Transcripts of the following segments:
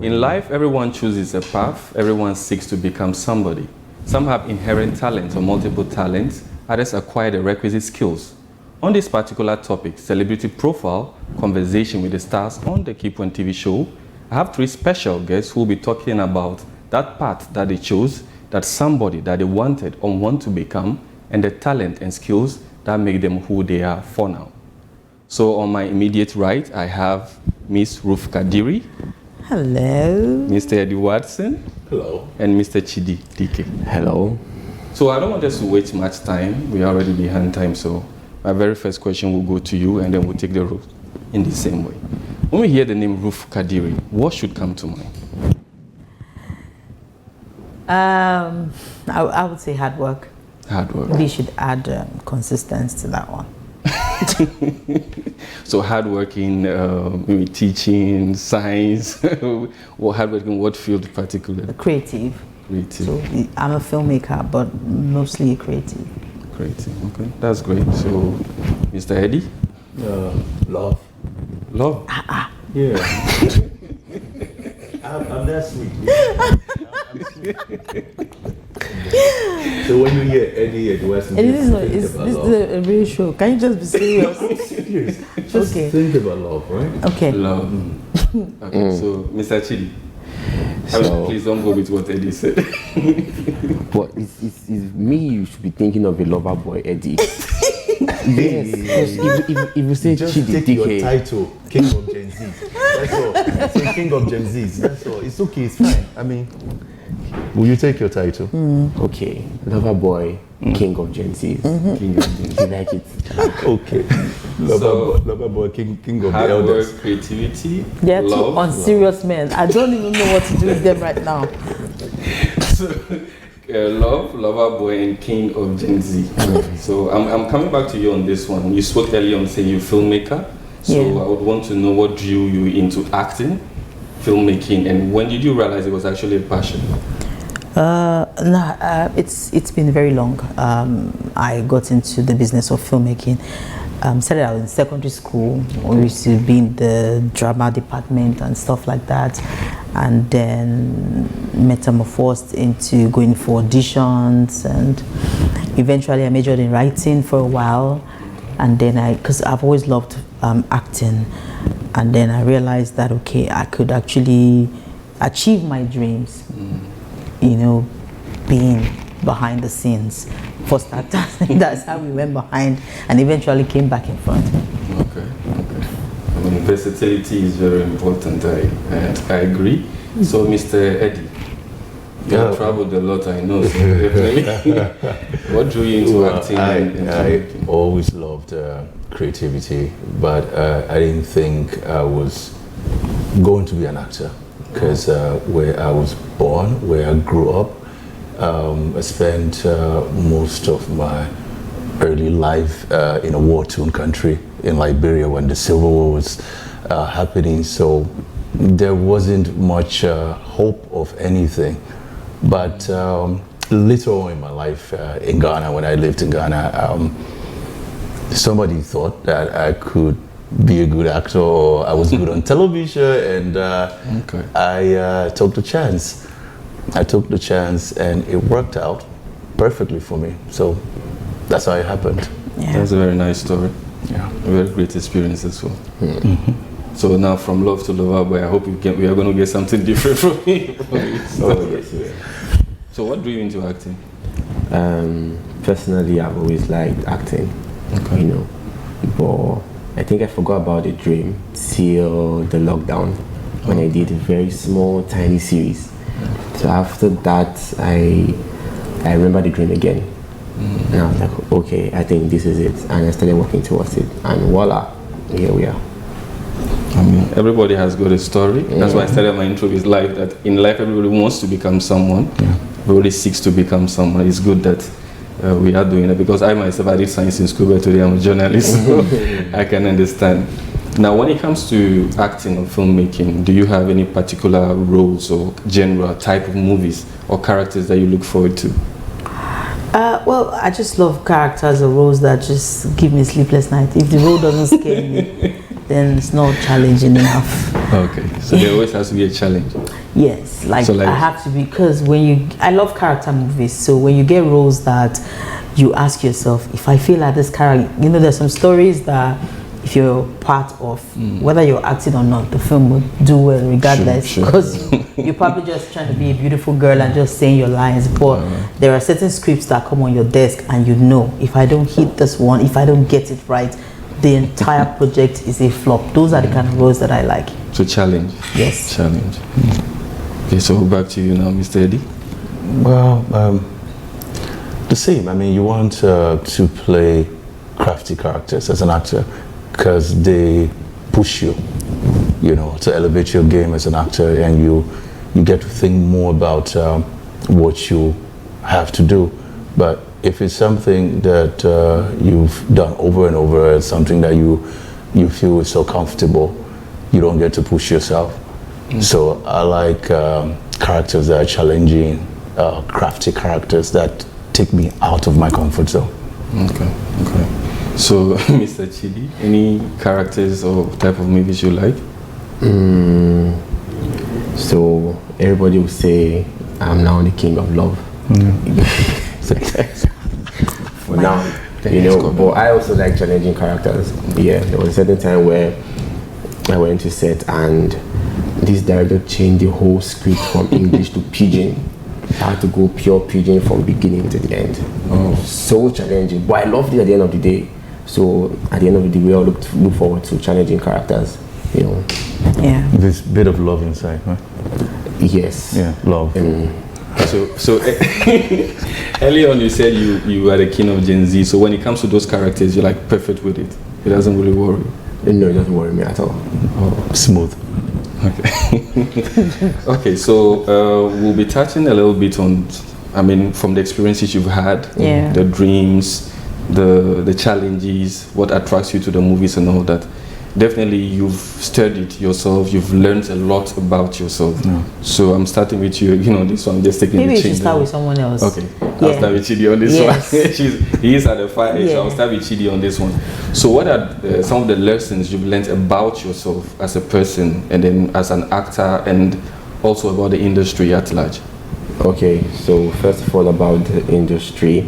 In life, everyone chooses a path, everyone seeks to become somebody. Some have inherent talents or multiple talents, others acquire the requisite skills. On this particular topic, celebrity profile, conversation with the stars on the KEYPOINT TV show, I have three special guests who will be talking about that path that they chose, that somebody that they wanted or want to become, and the talent and skills that make them who they are for now. So on my immediate right, I have Miss Rue Fofana. Hello. Mr. Eddie Watson. Hello. And Mr. Chidi DK. Hello. So I don't want us to waste much time. We are already behind time, so my very first question will go to you, and then we'll take the road in the same way. When we hear the name Rue Fofana, what should come to mind? I would say hard work. Hard work. We should add consistency to that one. So hard working, maybe teaching, science, or hard working, what field particularly? Creative. Creative. So I'm a filmmaker, but mostly creative. Creative, okay, that's great. So, Mr. Eddie? Love. Love? Yeah. I'm that sweet. So when you hear Eddie Weston, This is a real show. Can you just be serious? I'm serious. Just think about love, right? Okay. Love. Okay, so Mr. Chidi, please don't go with what Eddie said. But it's me you should be thinking of a lover boy, Eddie. Yes, if you say just Chidi take DK, your title, King of Gen Z. That's all. Say King of Gen Z. That's all. It's okay. It's fine. I mean, will you take your title? okay, lover boy, King of Gen Z. King of Gen Z. You like it? Okay. Lover boy, King of the Hard elders. work, creativity, They are two love. unserious men. I don't even know what to do with them right now. So, love, lover boy, and king of Gen Z. So I'm coming back to you on this one. You spoke earlier on saying you're a filmmaker. So Yeah. I would want to know what drew you into acting, filmmaking, and when did you realize it was actually a passion? It's been very long. I got into the business of filmmaking. Started out in secondary school. We used to be in the drama department and stuff like that, and then metamorphosed into going for auditions, and eventually I majored in writing for a while, and then because I've always loved acting, and then I realized that okay, I could actually achieve my dreams. You know, being behind the scenes for starters. That's how we went behind and eventually came back in front. Okay. I mean, versatility is very important. I agree. So, Mr. Eddie, you have traveled a lot, I know. So definitely. What drew you into acting? I always loved creativity, but I didn't think I was going to be an actor because where I was born, where I grew up, I spent most of my early life in a war-torn country in Liberia when the Civil War was happening. So there wasn't much hope of anything. But later on in my life in Ghana, when I lived in Ghana, somebody thought that I could be a good actor or I was good on television, and I took the chance. I took the chance and it worked out perfectly for me. So that's how it happened. Yeah. That's a very nice story. Yeah. A very great experience as well. So now from love to lover boy, I hope we are going to get something different from me. So what drew you into acting? personally, I've always liked acting. You know, but I think I forgot about the dream till the lockdown when I did a very small, tiny series. So after that, I remember the dream again. And I was like, okay, I think this is it. And I started working towards it. And voila, here we are. I mean, everybody has got a story. That's why I started my intro with life, that in life everybody wants to become someone. Everybody seeks to become someone. It's good that we are doing it, because I myself, I did science in school, but today I'm a journalist, so I can understand. Now, when it comes to acting or filmmaking, do you have any particular roles or genre, type of movies or characters that you look forward to? Well, I just love characters or roles that just give me sleepless night. If the role doesn't scare me, then it's not challenging enough. Okay, so there always has to be a challenge. Yes, like, So, like, I have to, because I love character movies, so when you get roles that you ask yourself, if I feel like this character, there's some stories that if you're part of, whether you're acting or not, the film will do well regardless, Sure. because you're probably just trying to be a beautiful girl and just saying your lines, but there are certain scripts that come on your desk and if I don't hit this one, if I don't get it right, the entire project is a flop. Those are the kind of roles that I like. So challenge. Yes. Challenge. Okay, so back to you now, Mr. Eddie. Well, the same. I mean, you want to play crafty characters as an actor because they push you, to elevate your game as an actor, and you get to think more about what you have to do. But if it's something that you've done over and over, it's something that you feel is so comfortable, you don't get to push yourself. So I like characters that are challenging, crafty characters that take me out of my comfort zone. Okay. So, Mr. Chidi, any characters or type of movies you like? So everybody will say I'm now the king of love. For now, but I also like challenging characters. Yeah, there was a certain time where I went to set and this director changed the whole script from English to Pidgin. I had to go pure Pidgin from beginning to the end. So challenging, but I loved it at the end of the day. So at the end of the day, we all look forward to challenging characters. Yeah. This bit of love inside, huh? Yes. Yeah, love. So early on you said you are the king of Gen Z. So when it comes to those characters, you're like perfect with it. It doesn't really worry you. No, it doesn't worry me at all. Smooth. Okay. Okay. So we'll be touching a little bit on, from the experiences you've had, the dreams, the challenges, what attracts you to the movies and all that. Definitely you've studied yourself, you've learned a lot about yourself. So I'm starting with you, this one, just taking Maybe the you should start with someone else. Okay, I'll start with Chidi on this one. He is at the far edge, so I'll start with Chidi on this one. So what are some of the lessons you've learned about yourself as a person, and then as an actor, and also about the industry at large? Okay, so first of all, about the industry.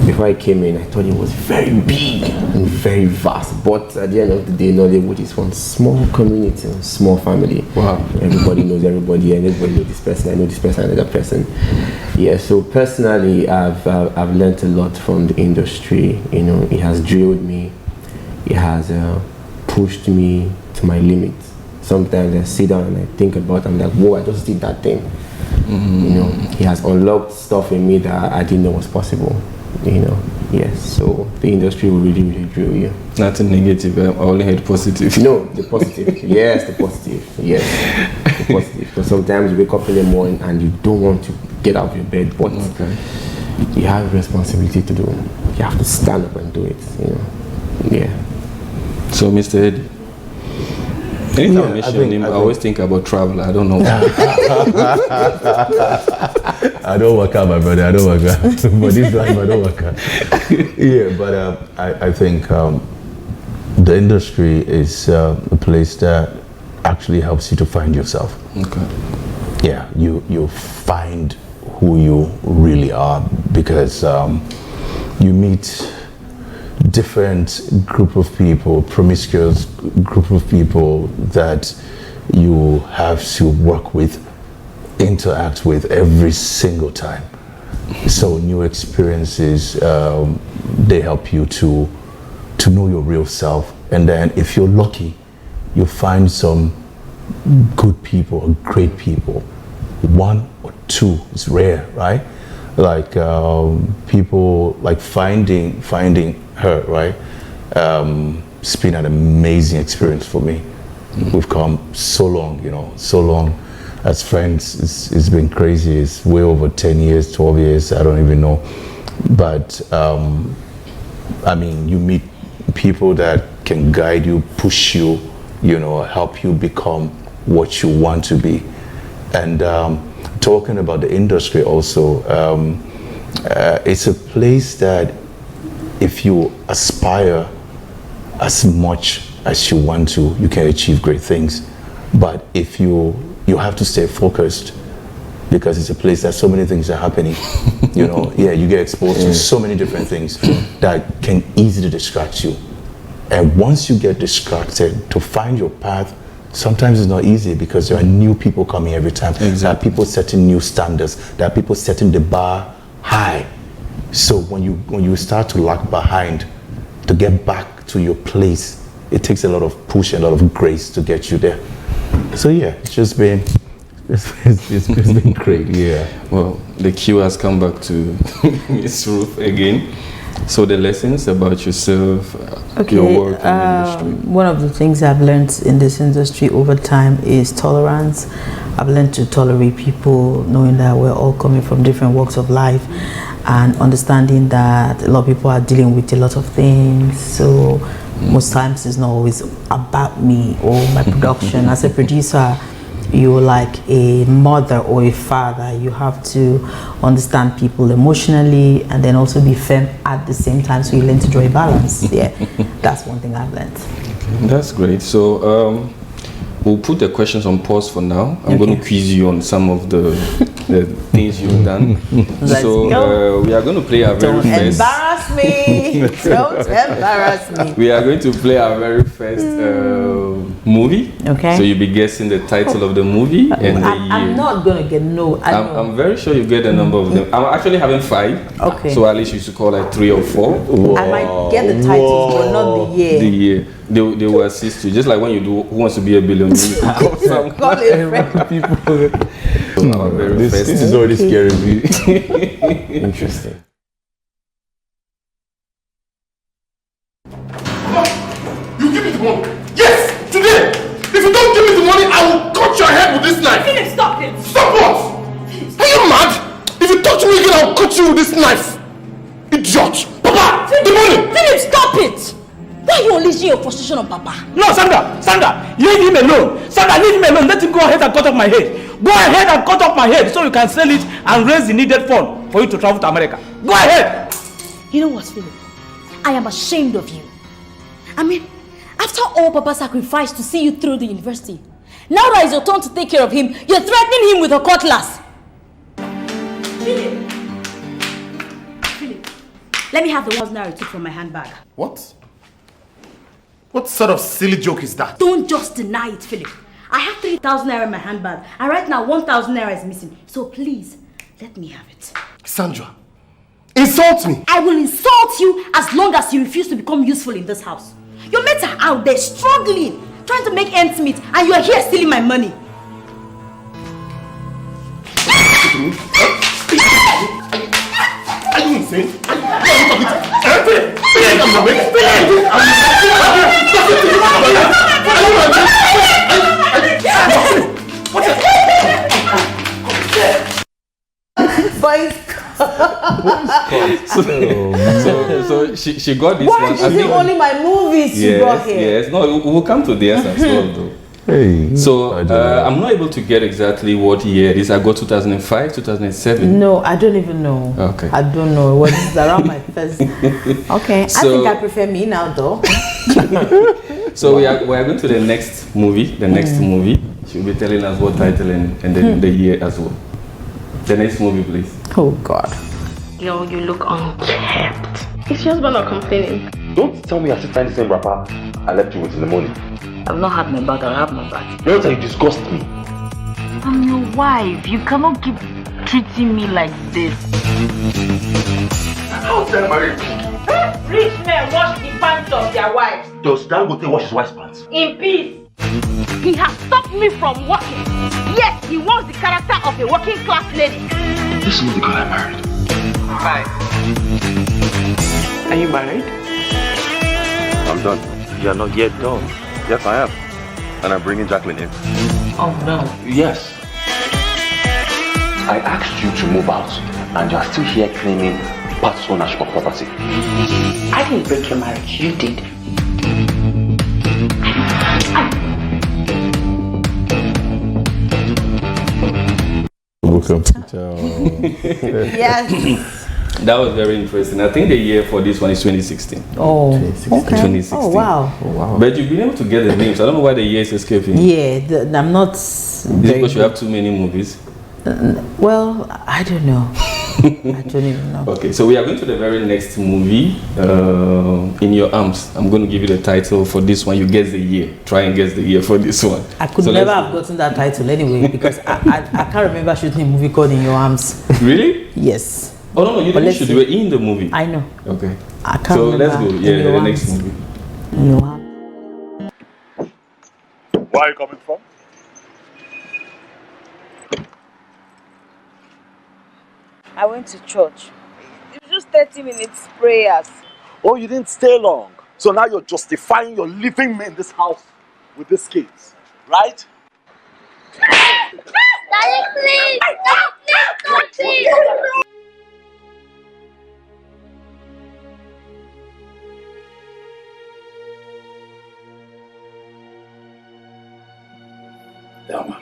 Before I came in, I thought it was very big and very vast. But at the end of the day, Nollywood is one small community, small family. Wow. Everybody knows everybody, and everybody knows this person. I know this person, another person. Yeah. So personally, I've learned a lot from the industry. It has drilled me. It has pushed me to my limits. Sometimes I sit down and I think about it, I'm like, whoa, I just did that thing. It has unlocked stuff in me that I didn't know was possible. Yes, so the industry will really, really drill you. Nothing negative, I only heard positive. No, the positive. Yes, the positive. Yes, the positive. Because sometimes you wake up in the morning and you don't want to get out of your bed, but you have a responsibility to do. You have to stand up and do it, Yeah. So, Mr. Eddie, anytime I mention your name, I always think about travel. I don't know. I don't work out, my brother. I don't work out. But this time I don't work out. Yeah, but I think the industry is a place that actually helps you to find yourself. Okay. Yeah, you find who you really are, because you meet different group of people, promiscuous group of people that you have to work with, interact with every single time. So new experiences, they help you to know your real self. And then if you're lucky, you find some good people, great people. One or two is rare, right? Like people, like finding her, right? It's been an amazing experience for me. We've come so long, as friends. It's been crazy. It's way over 10 years, 12 years, I don't even know. but I mean, you meet people that can guide you, push you, you know, help you become what you want to be. And talking about the industry also, it's a place that if you aspire as much as you want to, you can achieve great things. But if you have to stay focused, because it's a place that so many things are happening. You know, you get exposed to so many different things that can easily distract you. And once you get distracted, to find your path, sometimes it's not easy because there are new people coming every time. Exactly. There are people setting new standards. There are people setting the bar high. So when you start to lag behind, to get back to your place, it takes a lot of push and a lot of grace to get you there. So it's just been it's been great. Yeah. Well, the cue has come back to Miss Ruth again. So the lessons about yourself, your work in the industry. One of the things I've learned in this industry over time is tolerance. I've learned to tolerate people, knowing that we're all coming from different walks of life, and understanding that a lot of people are dealing with a lot of things. So most times it's not always about me or my production. As a producer, you're like a mother or a father. You have to understand people emotionally and then also be firm at the same time, so you learn to draw a balance. That's one thing I've learned. Okay, that's great. So we'll put the questions on pause for now. I'm going to quiz you on some of the things you've done. So we are going to play our very first... Don't embarrass me! Don't embarrass me! We are going to play our very first movie. Okay. So you'll be guessing the title of the movie and the year. I'm not going to get I'm very sure you get a number of them. I'm actually having 5. Okay. So at least you should call like 3 or 4. Whoa. I might get the titles, but not the year. The year. They will assist you. Just like when you do Who Wants to Be a Billionaire, you can call some Call it people. Our very first. This is already scaring me. Interesting. You give me the money. Yes, today. If you don't give me the money, I will cut your head with this knife. Philip, stop it! Stop what? Are you mad? If you touch me again, I will cut you with this knife. Idiot. Papa, the money. Philip, stop it! Why are you unleashing your frustration on Papa? No, Sandra, leave him alone. Sandra, leave him alone. Let him go ahead and cut off my head. Go ahead and cut off my head so you can sell it and raise the needed fund for you to travel to America. Go ahead. You know what, Philip? I am ashamed of you. I mean, after all Papa sacrificed to see you through the university, now that it's your turn to take care of him, you're threatening him with a cutlass. Philip, let me have the 1,000 naira you took from my handbag. What? What sort of silly joke is that? Don't just deny it, Philip. I have 3,000 naira in my handbag, and right now 1,000 naira is missing. So please, let me have it. Sandra, insult me. I will insult you as long as you refuse to become useful in this house. Your mates are out there struggling, trying to make ends meet, and you are here stealing my money. Are you insane? So she got this Why one. is it only my movies you brought here? Yes, no, we'll come to this as well though. Hey. So I'm not able to get exactly what year it is. I got 2005, 2007. No, I don't even know. Okay. I don't know. What is around my first? Okay. So, I think I prefer me now though. So we are going to the next movie. The next movie. She'll be telling us what title and then the year as well. The next movie, please. Oh God. Yo, you look unkept. Is your husband not complaining? Don't tell me I still find the same rapper I left you with in the morning. I've not had my back, I'll have my back. You know that you disgust me. I'm your wife. You cannot keep treating me like this. How dare I marry? Rich men wash the pants of their wives. Does Dangote wash his wife's pants? In peace. He has stopped me from working. Yet he wants the character of a working class lady. This is the girl I married. Hi. Are you married? I'm done. You are not yet done. Yes, I am. And I'm bringing Jacqueline in. Oh no. Yes. I asked you to move out, and you are still here claiming pass ownership of property. I didn't break your marriage. You did. Welcome to Yes. That was very interesting. I think the year for this one is 2016. Oh, 2016. okay. 2016. Oh, wow. But you've been able to get the names. I don't know why the year is escaping. Yeah, I'm not. Is it because you have too many movies? Well, I don't know. I don't even know. Okay, so we are going to the very next movie, In Your Arms. I'm going to give you the title for this one. You guess the year. Try and guess the year for this one. I could never have gotten that title anyway because I can't remember shooting a movie called In Your Arms. Really? Yes. Oh, no, you didn't shoot. You were in the movie. I know. Okay. I can't so remember. let's go. Yeah, the next movie. In Your Arms. Where are you coming from? I went to church. It was just 30 minutes prayers. Oh, you didn't stay long. So now you're justifying your leaving me in this house with these kids, right? Daddy, please! Please! Delma.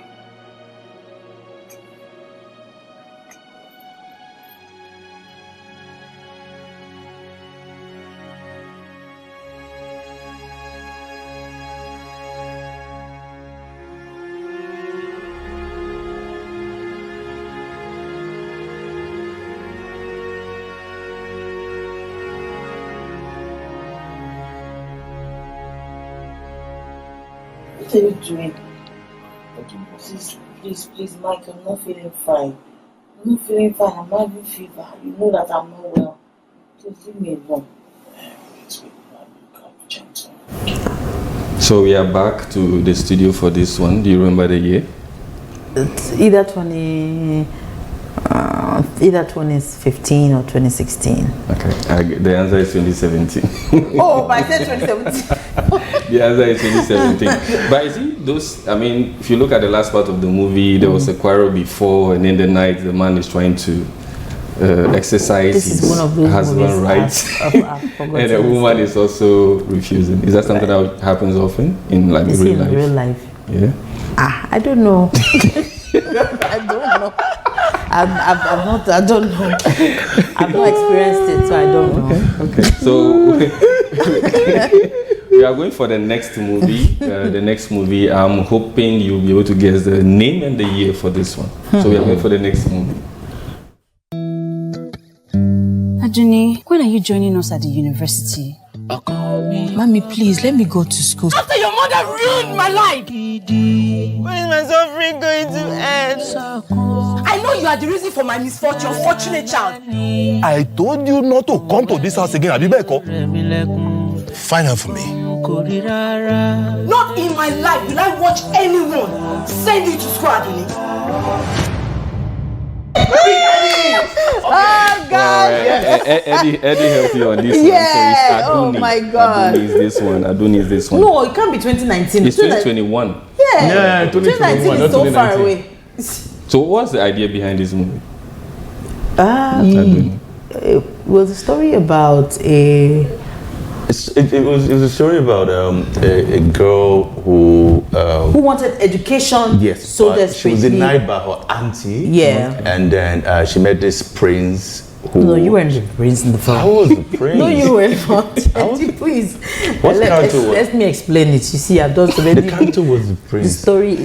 What are you doing? Please, Mike, I'm not feeling fine. I'm not feeling fine. I'm having fever. You know that I'm not well. Please leave me alone. So we are back to the studio for this one. Do you remember the year? It's either 2015 or 2016. Okay. The answer is 2017. Oh, but I said 2017. The answer is 2017. But you see, those, I mean, if you look at the last part of the movie, there was a quarrel before, and in the night, the man is trying to exercise his husband rights. And the woman is also refusing. Is that something that happens often in like real life? In real life. Yeah. I don't know. I don't know. I don't know. I've not experienced it, so I don't know. Okay. So we are going for the next movie. The next movie, I'm hoping you'll be able to guess the name and the year for this one. So we are going for the next movie. Aduni, when are you joining us at the university? Mommy, please, let me go to school. After your mother ruined my life! When is my suffering going to end? I know you are the reason for my misfortune, unfortunate child. I told you not to come to this house again, Abibeko. Find her for me. Not in my life will I watch anyone send you to school, Aduni. Oh God! Eddie help you on this Yeah. one. So oh my God! Aduni is this one. No, it can't be 2019. It's 2021. Yeah, 2019 is so far away. So what's the idea behind this movie? It was a story about a. It was a story about a girl who wanted education. Yes, so but she was desperately. denied by her auntie. Yeah. And then she met this prince. Who No, you weren't the prince in the film. I was the prince. No, you were not. Please. What character was? Let me explain it. You see, I've done so many. The character was the prince. The story.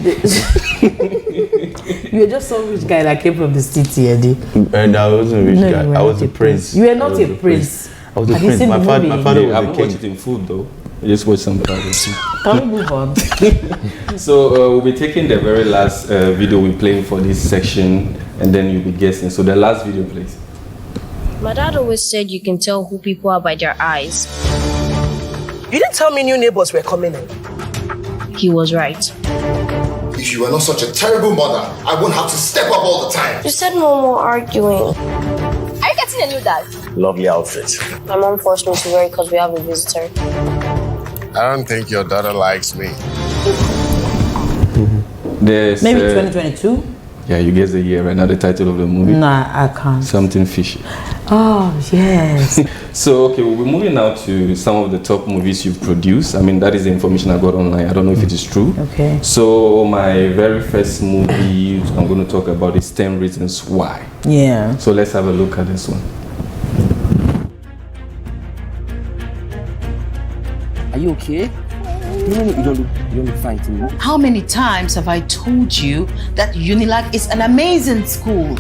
You were just some rich guy that came from the city, Eddie. And I wasn't a rich guy. I was a prince. You were not a prince. I was a prince. My father I was haven't a king. watched it in full though. I just watched some part of it. Can we move on? So we'll be taking the very last video we're playing for this section, and then you'll be guessing. So the last video, please. My dad always said you can tell who people are by their eyes. You didn't tell me new neighbors were coming in. He was right. If you were not such a terrible mother, I wouldn't have to step up all the time. You said no more arguing. Are you getting a new dad? Lovely outfit. My mom forced me to wear it because we have a visitor. I don't think your daughter likes me. There's, Maybe 2022. Yeah, you guess the year right now, the title of the movie? No, I can't. Something fishy. Oh, yes. So, okay, we'll be moving now to some of the top movies you've produced. I mean, that is the information I got online. I don't know if it is true. Okay. So, my very first movie I'm going to talk about is 10 Reasons Why. Yeah. So, let's have a look at this one. Are you okay? No, you don't look fine to me. How many times have I told you that Unilag is an amazing school?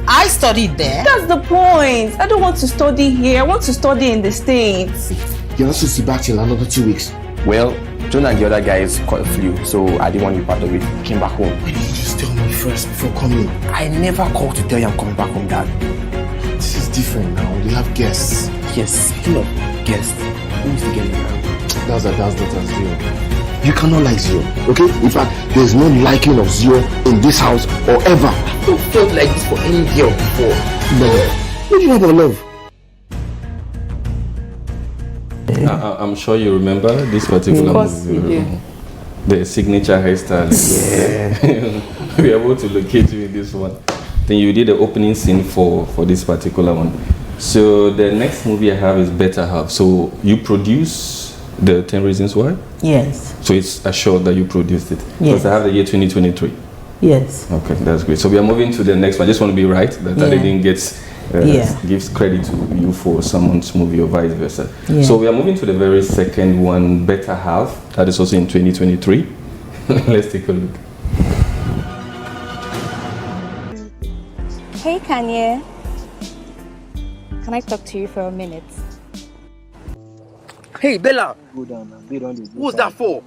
I studied there. That's the point. I don't want to study here. I want to study in the States. You're not supposed to be back till another 2 weeks. Well, John and the other guys caught a flu, so I didn't want to be part of it. Came back home. Why didn't you just tell me first before coming? I never called to tell you I'm coming back home, Dad. This is different now. We have guests. Yes, speaking of guests, who's the getting around? That's not Zio. You cannot like Zio, okay? In fact, there's no liking of Zio in this house or ever. I don't felt like this for any girl before. Never. What do you know about love? I'm sure you remember this particular movie. The signature hairstyle. Yeah. We are able to locate you in this one. Then you did the opening scene for this particular one. So the next movie I have is Better Half. So you produce the 10 Reasons Why? Yes. So it's assured that you produced it? Yes. Because I have the year 2023. Yes. Okay, that's great. So we are moving to the next one. I just want to be right that I didn't get gives credit to you for someone's movie or vice versa. Yeah. So we are moving to the very second one, Better Half. That is also in 2023. Let's take a look. Hey Kanye, can I talk to you for a minute? Hey Bella! Go down now. They don't What's that for?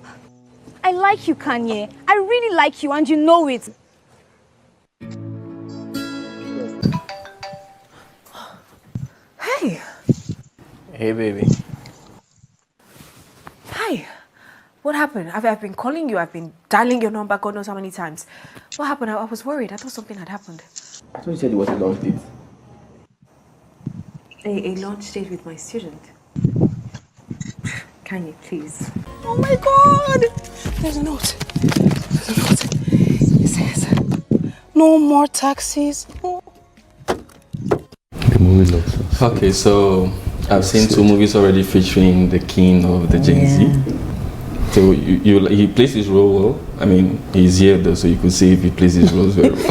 I like you, Kanye. I really like you and you know it. Hey. Hey baby. Hi. What happened? I've been calling you. I've been dialing your number God knows how many times. What happened? I was worried. I thought something had happened. I thought you said it was a launch date. A launch date with my student. Kanye, please. Oh my God! There's a note. It says, no more taxis. The movie looks okay, so I've seen 2 movies already featuring the king of the Gen Z. So he plays his role well. I mean, he's here though, so you could see if he plays his roles very well.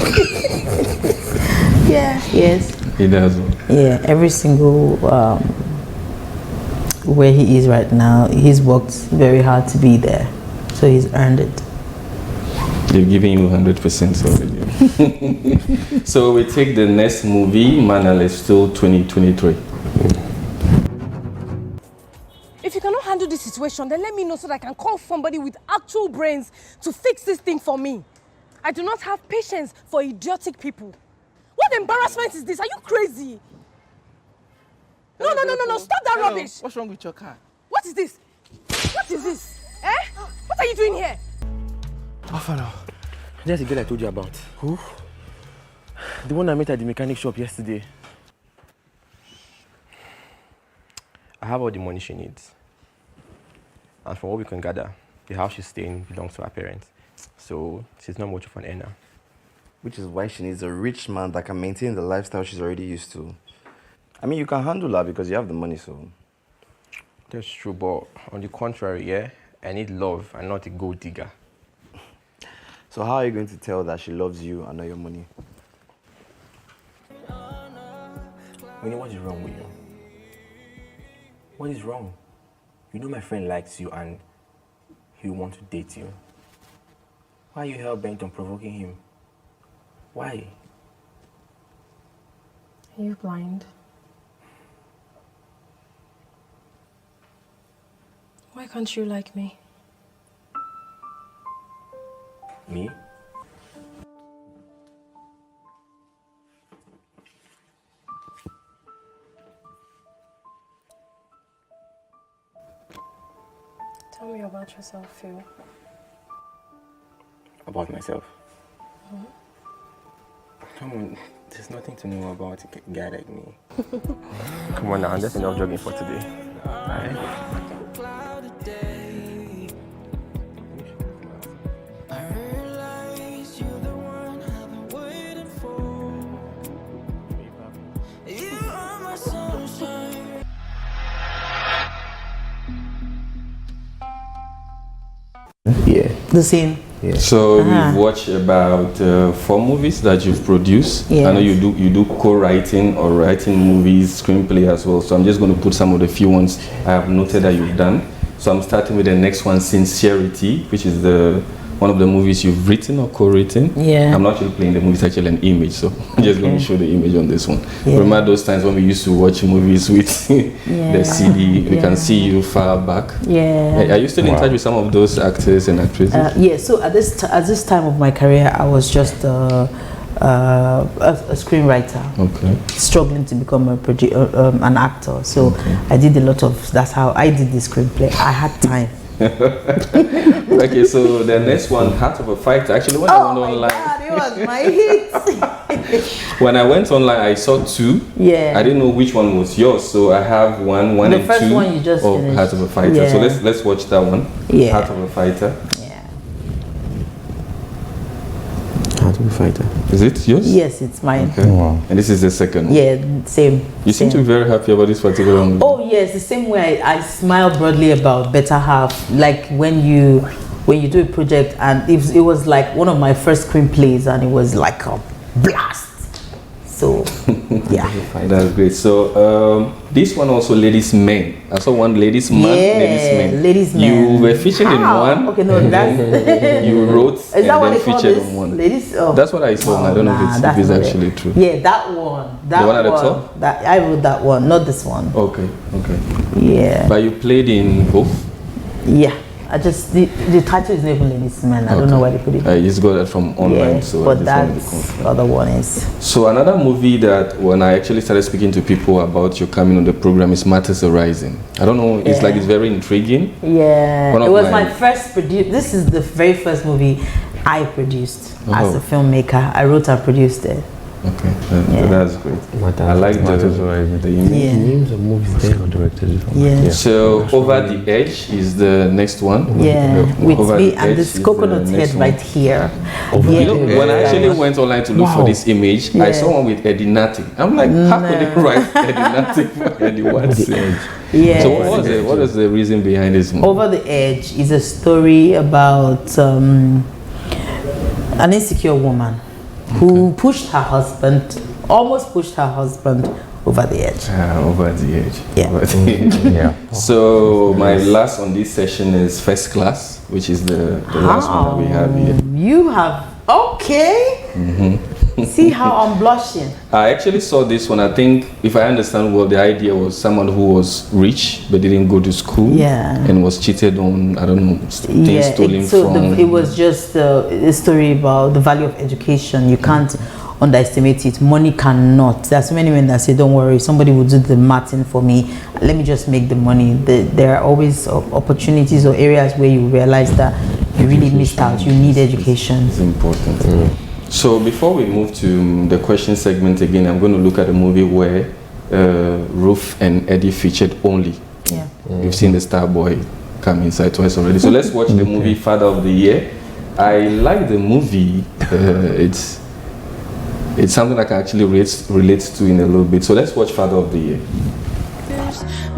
Yeah. Yes. He does. Yeah, every single where he is right now, he's worked very hard to be there, so he's earned it. They've given you 100% already. So we take the next movie, Manal, is still 2023. If you cannot handle this situation, then let me know so that I can call somebody with actual brains to fix this thing for me. I do not have patience for idiotic people. What embarrassment is this? Are you crazy? No, stop that rubbish. What's wrong with your car? What is this? What is this? Eh? What are you doing here? Fofana. That's the girl I told you about. Who? The one I met at the mechanic shop yesterday. I have all the money she needs. And from what we can gather, the house she's staying belongs to her parents. So she's not much of an earner. Which is why she needs a rich man that can maintain the lifestyle she's already used to. I mean, you can handle her because you have the money, so... That's true, but on the contrary, yeah, I need love and not a gold digger. So how are you going to tell that she loves you and not your money? Winnie, what is wrong with you? What is wrong? You know my friend likes you and he wants to date you. Why are you hell-bent on provoking him? Why? Are you blind? Why can't you like me? Me? Tell me about yourself, Phil. About myself? Come on, there's nothing to know about a guy like me. Come on now, that's enough jogging for today. Alright? Yeah. The same. Yeah. So we've watched about 4 movies that you've produced. Yes. I know you do co-writing or writing movies, screenplay as well. So I'm just going to put some of the few ones I have noted that you've done. So I'm starting with the next one, Sincerity, which is one of the movies you've written or co-written. Yeah. I'm not actually playing the movie, it's actually an image. So I'm just going to show the image on this one. Yeah. Remember those times when we used to watch movies with the CD? We can see you far back. Yeah. Are you still in touch with some of those actors and actresses? Yeah, so at this time of my career, I was just a screenwriter, struggling to become an actor. So I did a lot of, that's how I did the screenplay. I had time. Okay, so the next one, Heart of a Fighter. Actually, when I went online, God, it was my hit. when I went online, I saw 2. Yeah. I didn't know which one was yours, so I have one The and 2 first one you just of finished. Heart of a Fighter. Yeah. So let's watch that one. Yeah. Heart of a Fighter. Heart of a Fighter. Is it yours? Yes, it's mine. Okay. Wow. And this is the second one. Yeah, same. You seem to be very happy about this particular movie. Oh yes, the same way I smile broadly about Better Half. Like when you do a project and it was like one of my first screenplays and it was like a blast. So yeah. That's great. So this one also, Ladies Men. I saw one, Ladies Man, Ladies Men. Ladies Men. You were featured in one. Okay, no, that's you wrote is and that what then they call featured this? on one. Ladies. Oh. That's what I saw. I don't know if it's actually true. Yeah, that one. That the one at the top? That I wrote that one, not this one. Okay. Yeah. But you played in both? Yeah. I just the title is not even Ladies Men. I don't know why they put it. I just got that from online. Yeah, so but that other one is. So another movie that when I actually started speaking to people about your coming on the program is Matters Arising. I don't know. It's like it's very intriguing. Yeah. It was my first This is the very first movie I produced as a filmmaker. I wrote and produced it. Okay, that's great. I like the image. Names of movies there or directors. So Over the Edge is the next one. Yeah, with Over me the and Edge this is coconut the head next right one. here. You know, when I actually went online to look for this image, I saw one with Eddie Natti. I'm like, how could they write Eddie Natti for Eddie Watson? Yeah. So what is the reason behind this movie? Over the Edge is a story about an insecure woman who almost pushed her husband over the edge. Over the edge. Yeah. So my last on this session is First Class, which is the last one that we have here. You have, okay. See how I'm blushing. I actually saw this one. I think, if I understand well, the idea was someone who was rich but didn't go to school and was cheated on, I don't know, things stolen from. It was just a story about the value of education. You can't underestimate it. Money cannot. There's so many men that say, don't worry, somebody will do the mathing for me. Let me just make the money. There are always opportunities or areas where you realize that you really missed out. You need education. It's important. So before we move to the question segment again, I'm going to look at a movie where Ruth and Eddie featured only. Yeah. You've seen the star boy come inside twice already. So let's watch the movie Father of the Year. I like the movie. It's something I can actually relate to in a little bit. So let's watch Father of the Year.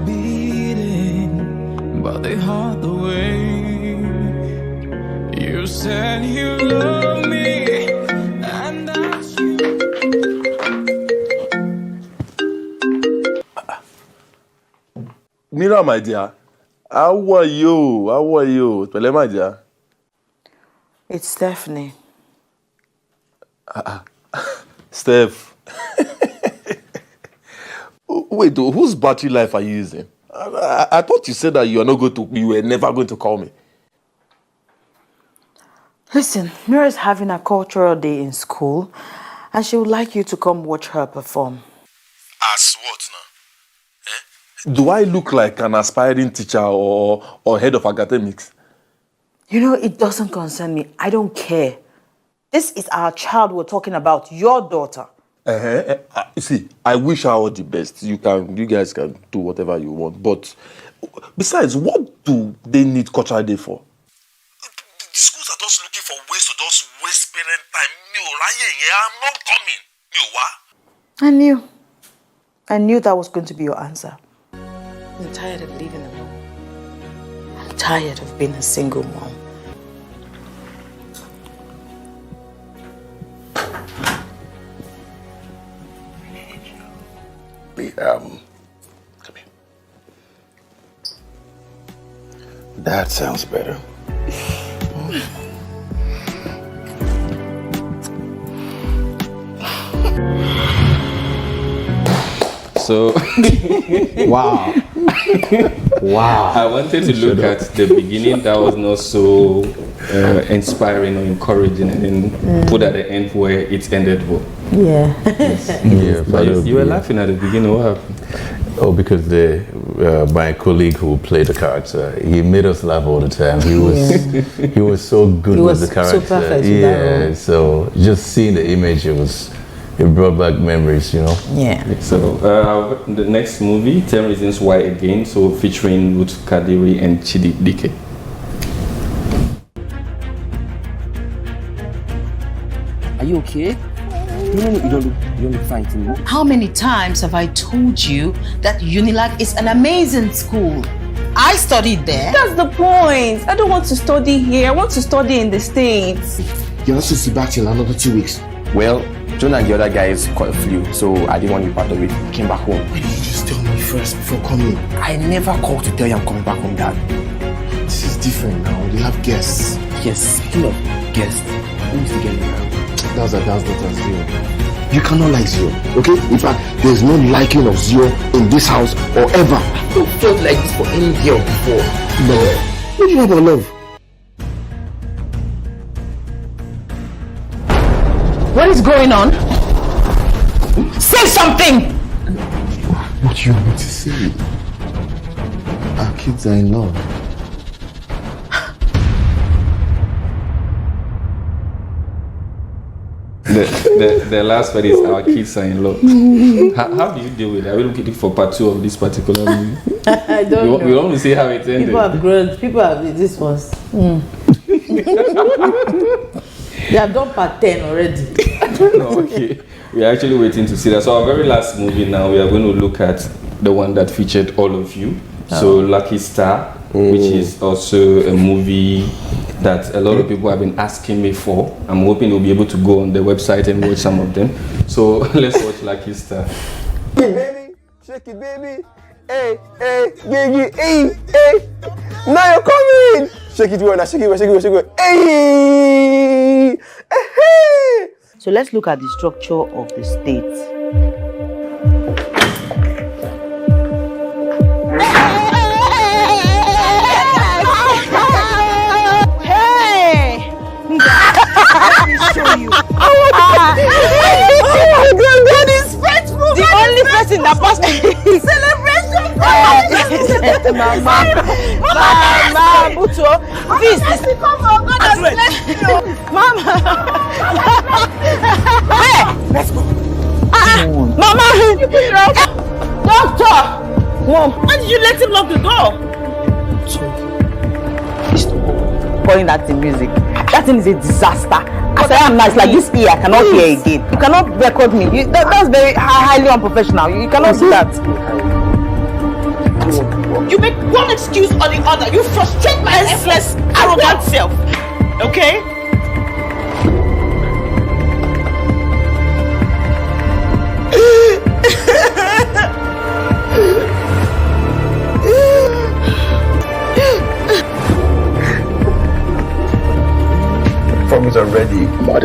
Beating, but they haunt the way. You said you love me, and that's you. Mira, my dear, how are you? How are you? Pele, my dear. It's Stephanie. Steph. Wait, whose battery life are you using? I thought you said that you were never going to call me. Listen, Mira's having a cultural day in school, and she would like you to come watch her perform. As what now? Do I look like an aspiring teacher or head of academics? You know, it doesn't concern me. I don't care. This is our child we're talking about, your daughter. See, I wish her all the best. You guys can do whatever you want. But besides, what do they need cultural day for? The schools are just looking for ways to just waste parent time. I'm not coming. I knew that was going to be your answer. I'm tired of living alone. I'm tired of being a single mom. That sounds better. So, wow. Wow. I wanted to look at the beginning that was not so inspiring or encouraging, and then put at the end where it ended well. Yeah. Yeah, But you were laughing at the beginning. What happened? Oh, because my colleague who played the character, he made us laugh all the time. He was so good with the character. So perfect. Yeah, so just seeing the image, it brought back memories, you know. Yeah. So the next movie, 10 Reasons Why Again, so featuring Ruth Kadiri and Chidi Dike. Are you okay? No, you don't look fine to me. How many times have I told you that Unilag is an amazing school? I studied there. That's the point. I don't want to study here. I want to study in the States. You're not supposed to be back till another 2 weeks. Well, John and the other guys caught a flu, so I didn't want to be part of it. I came back home. Why did you just tell me first before coming? I never called to tell you I'm coming back home, Dad. This is different now. We have guests. Yes, speaking of guests, who is the girl? That's not Zio. You cannot like Zio, okay? In fact, there's no liking of Zio in this house or ever. I don't felt like this for any girl before. No. What do you know about love? What is going on? Say something! What do you want me to say? Our kids are in love. The last part is our kids are in love. How do you deal with it? Are we looking for part 2 of this particular movie? I don't know. We want to see how it ended. People have grown. People have this was. They have done part 10 already. No, okay. We are actually waiting to see that. So our very last movie now, we are going to look at the one that featured all of you. So Lucky Star, which is also a movie that a lot of people have been asking me for. I'm hoping you'll be able to go on the website and watch some of them. So let's watch Lucky Star. Baby, shake it, baby. Hey, gigi, hey. Now you're coming. Shake it, shake it. Hey. So let's look at the structure of the state. Let me show you. Oh my God, God is faithful. The only person that passed me. Celebration. Mama, Buto, this. Come on, God has blessed you. Mama. Hey, let's go. Mama. Doctor. Mom, why did you let him lock the door? Calling that in music. That thing is a disaster. As I am now, it's like this ear, I cannot hear again. You cannot record me. That's very highly unprofessional. You cannot do that. You make one excuse or the other. You frustrate my effortless, arrogant self. Okay? Forms are ready, but I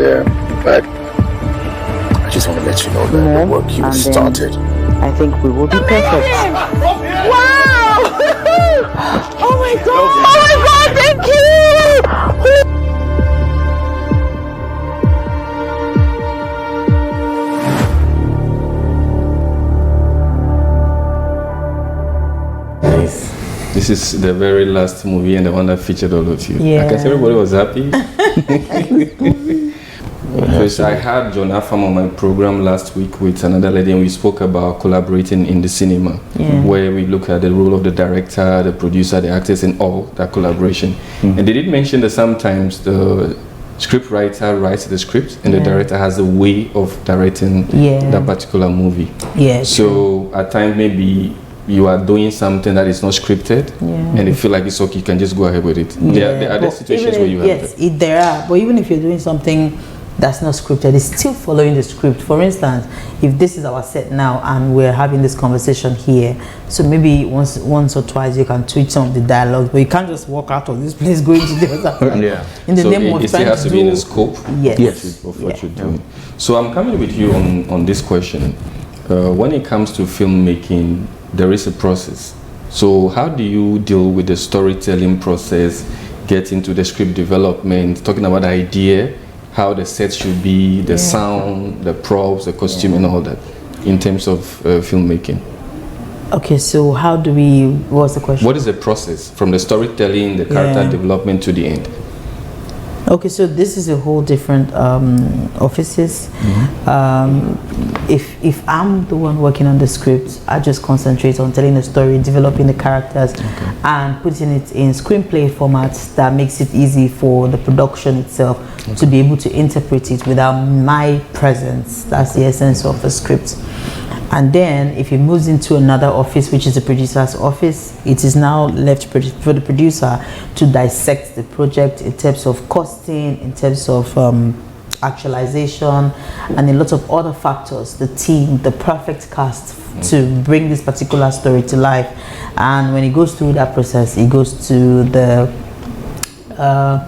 just want to let you know that the work you started. I think we will be perfect. Wow! Oh my God! Oh my God! Thank you! Nice. This is the very last movie and the one that featured all of you. Yeah. I guess everybody was happy. Because I had John Afam on my program last week with another lady, and we spoke about collaborating in the cinema, where we look at the role of the director, the producer, the actors, and all that collaboration. And they did mention that sometimes the script writer writes the script, and the director has a way of directing that particular movie. Yeah. So at times maybe you are doing something that is not scripted, and you feel like it's okay, you can just go ahead with it. There are other situations where you have there are, but even if you're doing something that's not scripted. It's still following the script. For instance, if this is our set now and we're having this conversation here, so maybe once or twice you can tweak some of the dialogue, but you can't just walk out of this place going to the other. Yeah. In the name of it still has to be in the scope. Yes. Of what you're doing. So I'm coming with you on this question. When it comes to filmmaking, there is a process. So how do you deal with the storytelling process, get into the script development, talking about the idea, how the set should be, the sound, the props, the costume, and all that, in terms of filmmaking? Okay, so how do we, what's the question? What is the process from the storytelling, the character development to the end? Okay, so this is a whole different offices. If I'm the one working on the script, I just concentrate on telling the story, developing the characters, and putting it in screenplay formats that makes it easy for the production itself to be able to interpret it without my presence. That's the essence of the script. And then if it moves into another office, which is the producer's office, it is now left for the producer to dissect the project in terms of costing, in terms of actualization, and a lot of other factors, the team, the perfect cast to bring this particular story to life. And when it goes through that process, it goes to the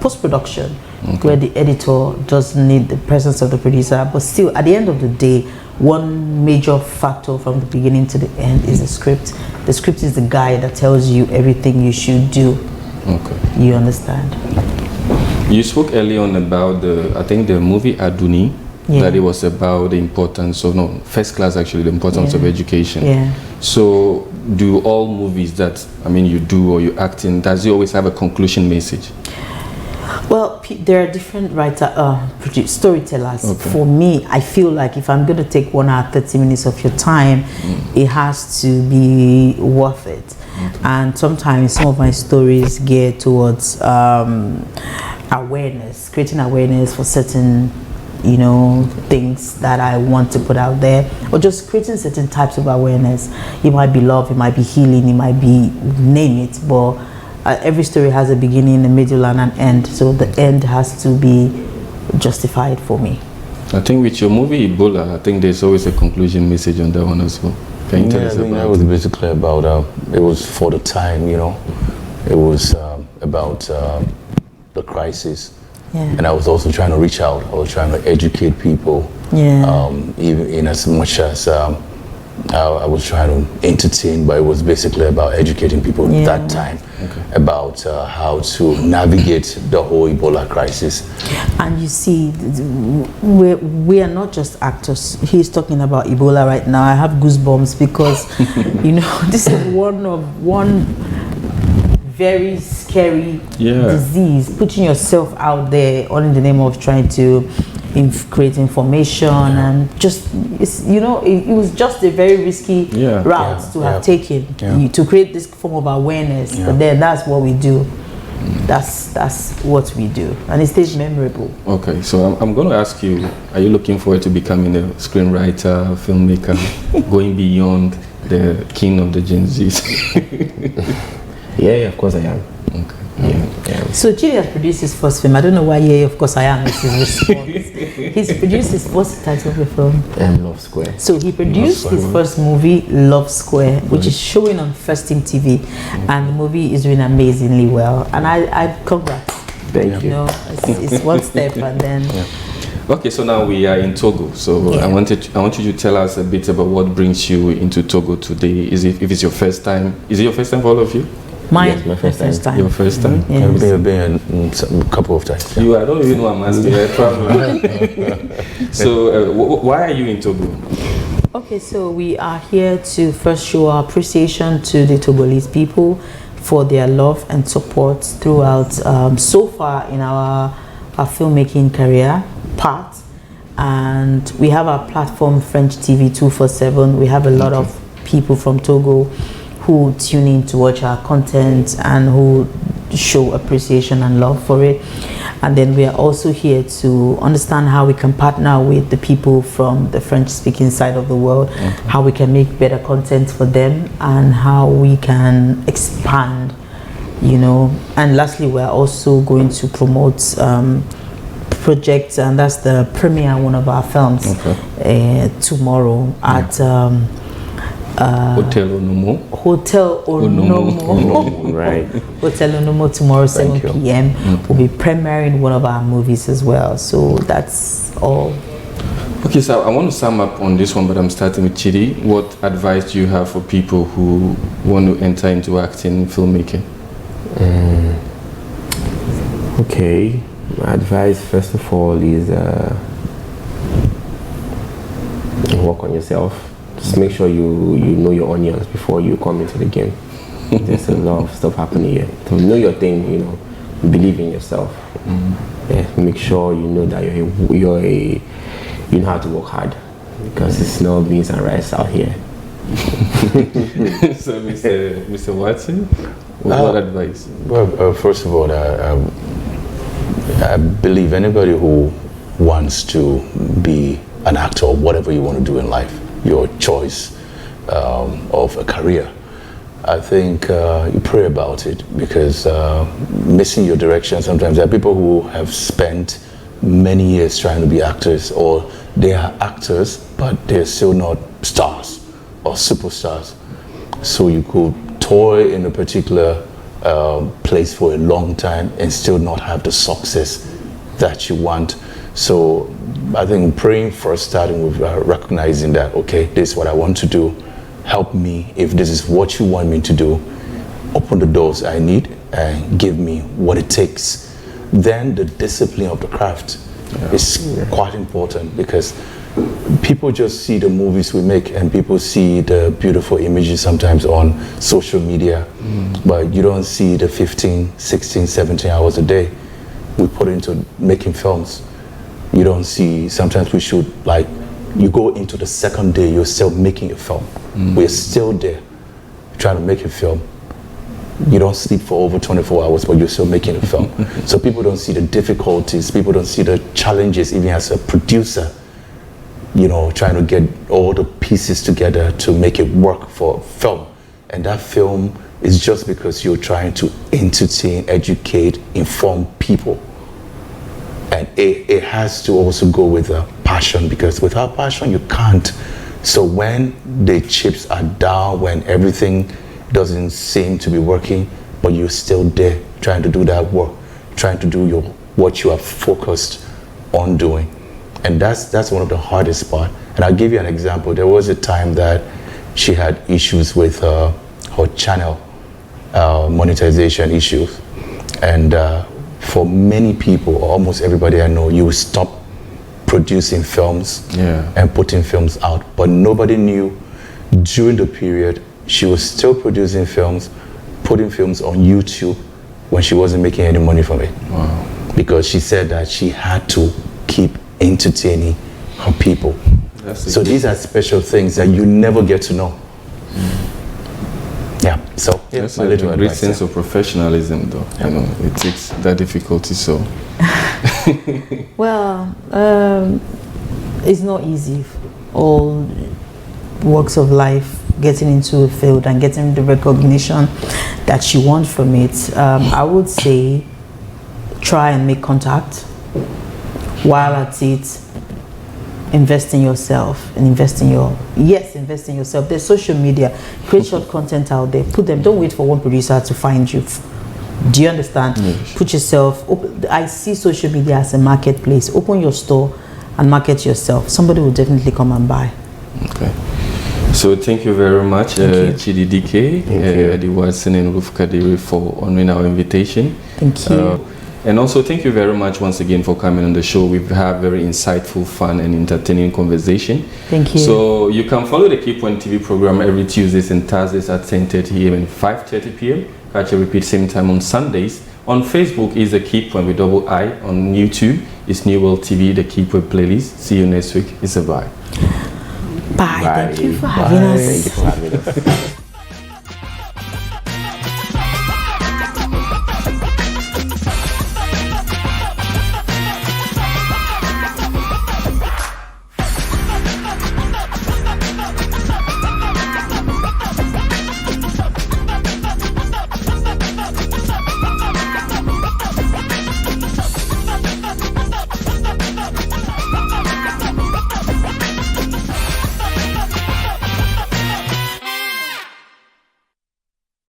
post-production, where the editor doesn't need the presence of the producer, but still at the end of the day, one major factor from the beginning to the end is the script. The script is the guide that tells you everything you should do. Okay. You understand? You spoke earlier on about I think the movie Aduni, that it was about the importance of, first class actually, the importance of education. Yeah. So do all movies that, you do or you act in, does it always have a conclusion message? Well, there are different storytellers. For me, I feel like if I'm going to take 1 hour, 30 minutes of your time, it has to be worth it. And sometimes some of my stories gear towards awareness, creating awareness for certain, things that I want to put out there, or just creating certain types of awareness. It might be love, it might be healing, it might be, name it, but every story has a beginning, a middle, and an end. So the end has to be justified for me. I think with your movie Ebola, I think there's always a conclusion message on that one as well. Can you tell us about it? It was basically about, it was for the time, it was about the crisis. Yeah. And I was also trying to reach out. I was trying to educate people. Yeah. Even in as much as I was trying to entertain, but it was basically about educating people that time about how to navigate the whole Ebola crisis. And you see, we are not just actors. He's talking about Ebola right now. I have goosebumps because, this is one very scary disease. Putting yourself out there all in the name of trying to create information and just it was just a very risky route to have taken to create this form of awareness. But then that's what we do. That's what we do, and it stays memorable. Okay, so I'm going to ask you: are you looking forward to becoming a screenwriter, filmmaker, going beyond the king of the Gen Zs? Yeah, of course I am. Okay. So Chidi has produced his first film. I don't know why of course I am is his response. He's produced his first title of the film. Love Square. So he produced his first movie, Love Square, which is showing on First Team TV, and the movie is doing amazingly well. And I congrats. Thank you. It's one step and then. Okay, so now we are in Togo. So I want you to tell us a bit about what brings you into Togo today. If it's your first time? Is it your first time for all of you? Yes, my first time. Your first time? Yes. I've been a couple of times. I don't even know I'm asking. So why are you in Togo? Okay, so we are here to first show our appreciation to the Togolese people for their love and support throughout so far in our filmmaking career part. And we have our platform French TV 247. We have a lot of people from Togo who tune in to watch our content and who show appreciation and love for it. And then we are also here to understand how we can partner with the people from the French-speaking side of the world, how we can make better content for them, and how we can expand, And lastly, we're also going to promote project, and that's the premiere of one of our films tomorrow at Hotel Onomo. Hotel Onomo. Right. Hotel Onomo tomorrow, 7 p.m. We'll be premiering one of our movies as well. So that's all. Okay, so I want to sum up on this one, but I'm starting with Chidi. What advice do you have for people who want to enter into acting, filmmaking? Okay, my advice first of all is work on yourself. Just make sure you know your onions before you come into the game. There's a lot of stuff happening here. So know your thing, you know, believe in yourself. Yeah, make sure you know that you know how to work hard, because it's no beans and rice out here. So, Mr. Watson, what advice? Well, first of all, I believe anybody who wants to be an actor or whatever you want to do in life, your choice of a career, I think you pray about it, because missing your direction, sometimes there are people who have spent many years trying to be actors, or they are actors but they're still not stars or superstars. So you could toil in a particular place for a long time and still not have the success that you want. So I think praying first, starting with recognizing that, okay, this is what I want to do. Help me. If this is what you want me to do, open the doors I need and give me what it takes. Then the discipline of the craft is quite important, because people just see the movies we make and people see the beautiful images sometimes on social media, but you don't see the 15, 16, 17 hours a day we put into making films. You don't see, sometimes we shoot, like, you go into the second day, you're still making a film. We're still there trying to make a film. You don't sleep for over 24 hours, but you're still making a film. So people don't see the difficulties, people don't see the challenges, even as a producer, you know, trying to get all the pieces together to make it work for film. And that film is just because you're trying to entertain, educate, inform people. And it has to also go with a passion, because without passion, you can't. So when the chips are down, when everything doesn't seem to be working, but you're still there trying to do that work, trying to do what you are focused on doing. And that's one of the hardest part. And I'll give you an example. There was a time that she had issues with her channel, monetization issues. And for many people, or almost everybody I know, you stop producing films and putting films out. But nobody knew during the period she was still producing films, putting films on YouTube when she wasn't making any money from it. Wow. Because she said that she had to keep entertaining her people. So these are special things that you never get to know. Yeah, so that's a great sense of professionalism, though. You know, it takes that difficulty. So, well, it's not easy. All walks of life, getting into a field and getting the recognition that you want from it. I would say, try and make contact. While at it, invest in yourself and invest in yourself. There's social media. Create short content out there. Put them. Don't wait for one producer to find you. Do you understand? Yes. Put yourself. I see social media as a marketplace. Open your store and market yourself. Somebody will definitely come and buy. Okay. So thank you very much, Chidi DK, Eddie Watson and Ruf Kadiri, for honoring our invitation. Thank you. And also thank you very much once again for coming on the show. We've had very insightful, fun and entertaining conversation. Thank you. So you can follow the KEYPOINT TV program every Tuesdays and Thursdays at 10:30 a.m. and 5:30 p.m. Catch a repeat same time on Sundays. On Facebook is the KEYPOINT with double I. On YouTube is New World TV, the KEYPOINT playlist. See you next week. It's a bye. Bye. Thank you for having us. Thank you for having us.